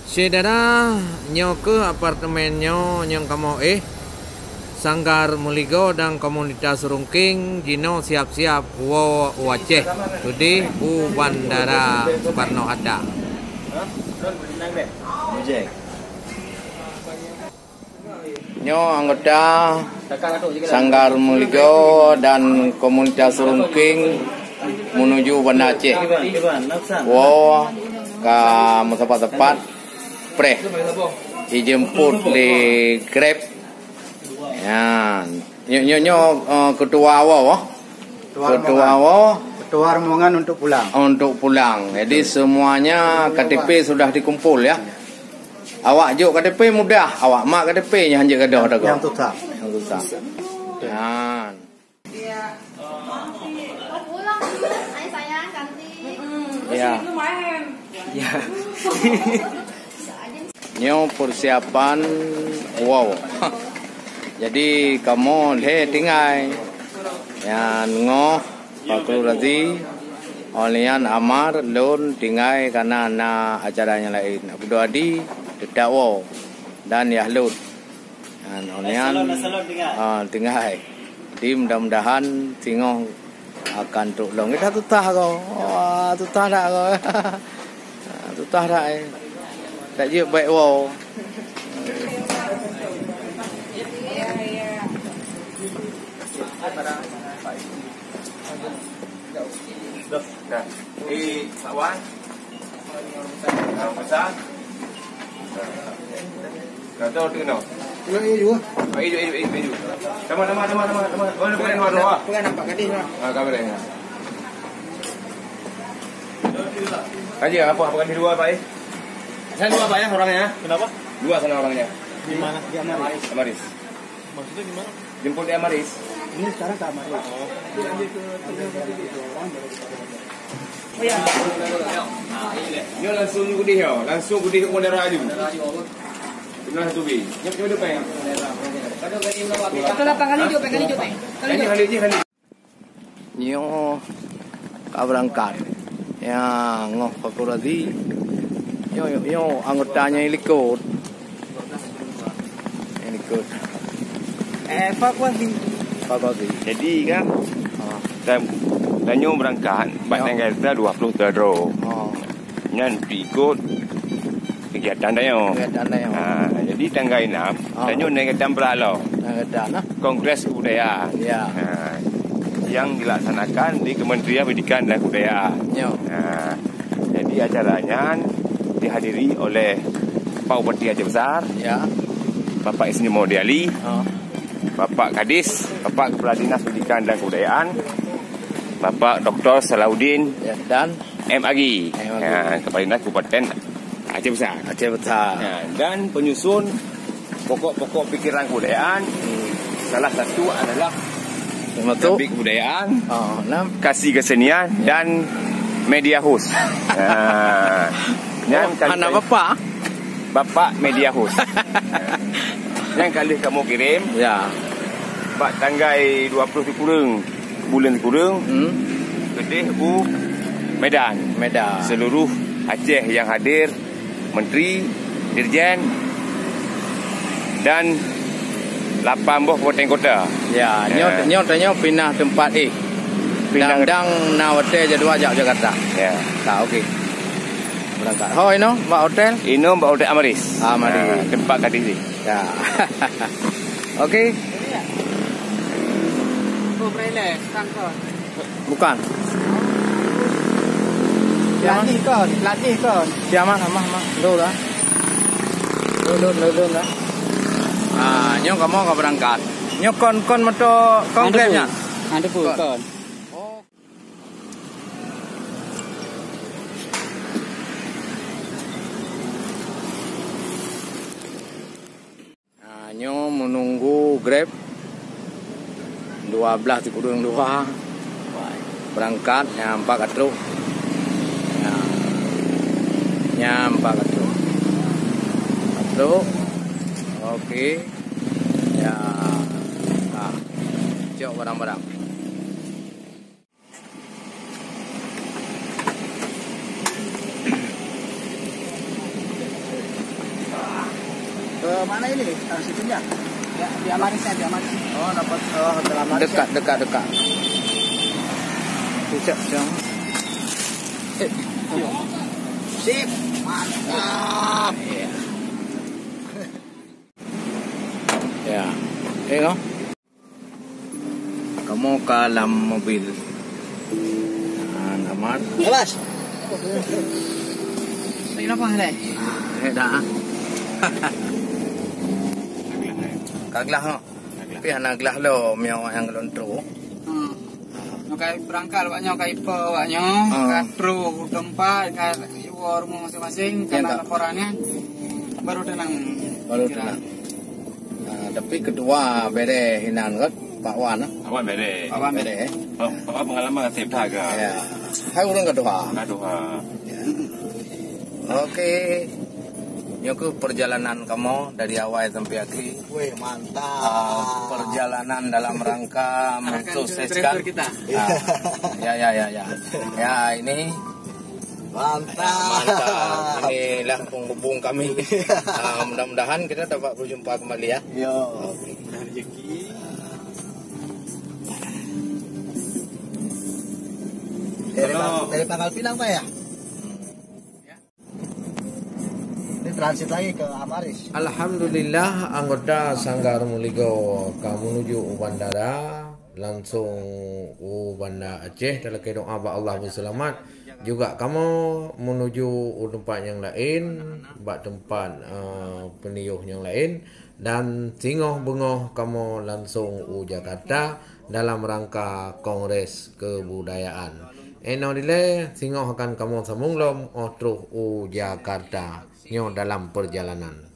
Saudara, nyo ke apartemennya yang kamu Sanggar Muligo dan komunitas Rungking Jino siap-siap wo Aceh Tudi u Bandara Soekarno-Hatta. Nyo anggota Sanggar Muligo dan komunitas Rungking menuju Banda Aceh. Wo ke tempat-tempat Preh dijemput di Grab. Ya, nyo ketua rombongan untuk pulang. Untuk pulang. Jadi semuanya KTP sudah dikumpul ya. Awak juk KTP mudah, awak mak KTP nya hanya gadah dah. Yang tutap. Ya. Iya. Mau pulang, ay sayang cantik. Ya. Ya. Nyo persiapan wow. Jadi kamu tinggal yang ngoh Pakul Razi Olian Amar Lun tinggal karena na acaranya lain Abdul Adi tidak wow dan Yahlut dan Olian tinggal di mudah-mudahan singoh akan tolong kita tutah kau tutah dah kau tutah dah tak je baik wow. Dah. Pak Wan. Besar. Kau tahu tu kenapa? Juga. Baju. Sama. Boleh dua. Bukan nampak gadis lah. Kamera ni. Kaji apa gadis dua Pak? Sana dua Pak ya orangnya. Kenapa? Dua sana orangnya. Di mana? Di Amaris. Amaris. Maksudnya gimana? Jemput di Amaris. Ini sekarang ke Amaris. Oh. Ya. Dia langsung ke dia. Langsung ke dia ke Bandara Aju. Benar satu bi. Nyap depan ya. Kalau kali jom. Kali. Nyo berangkat. Ya ngoh Pakul Razi. Yo anggotanya ikut. Evakuasi. Jadi kan Danyo berangkat tanggal 20 Terdro. Dan ikut kegiatan Danyo. Jadi tanggal 6 Danyo naik Dambralo. Kongres Budaya. Ya. Yang dilaksanakan di Kementerian Pendidikan dan Kebudayaan. Jadi acaranya dihadiri oleh Pak Bupati Aceh Besar, Ya. Bapak Isni Maudi Ali, Bapak Kadis, Bapak Kepala Dinas Pendidikan dan Kebudayaan, Bapak Dr. Salahuddin Ya, dan MAG, Kepala Dinas Kabupaten Aceh Besar. Dan penyusun pokok-pokok pikiran kebudayaan. Salah satu adalah topik kebudayaan, kasih kesenian dan media host. Anak Bapak media host. Yang kali kamu kirim, ya. Pak tanggal 20 kurang bulan kurang, Kedih U Medan. Seluruh Aceh yang hadir, Menteri, Dirjen dan 8 buah kabupaten kota. Ya, nyo pindah tempat Dang Nawate Jadwa Jakarta. Ya. Tak okey. Berangkat. Oh, Mbak hotel? Mbak hotel Amaris. Tempat Kadiri. Ya. Okey. Bukan. Latih kon. Siapa nama? Lu lah. Lu lah. Nyo kamu enggak berangkat. Nyo kon moto konkretnya. Ada pun kon. Nyo menunggu Grab 12.02 berangkat nyampak ke truk. Nyampak ke truk. Okey. Ya. Cok barang-barang. Ke mana ini? Situnya? Ya, di Amarisnya, di Amaris. Oh, dapat Hotel Amaris. Dekat. Cok, jom. Sip. Mantap. Ya. Tengok. Kamu ke dalam mobil. Namar. Awas. Ini apa ni? Dah. Kaglah no. Tapi anak glah lo miao yang lontro. Nyokai berangkal Pak nyokai pe Pak nyo, katru tempat kai rumah masing-masing karena laporannya baru tenang. Tapi kedua bede hinan kan Pak Wan. Awan bere. Pak Wan bede. Apa pengalaman sip dah ke? Ya. Hai orang kedua. Aduh. Oke. Nyoku perjalanan kamu dari awal sampai akhir. Wih, mantap. Perjalanan dalam rangka mensukseskan kita. Ya. Ya, ini Mantap. Inilah penghubung kami. Mudah-mudahan kita dapat berjumpa kembali ya. Yo. Rezeki. Dari tanggal Pinang Pak ya? Transit lagi ke Amaris. Alhamdulillah anggota Sanggar Muligo kamu menuju bandara langsung Bandar Aceh dalam doa Allah berselamat. Juga kamu menuju tempat yang lain, tempat peniuh yang lain dan singoh bengoh kamu langsung Jakarta dalam rangka Kongres Kebudayaan. Dile singoh akan kamu sambung lom terus Jakarta nyo dalam perjalanan.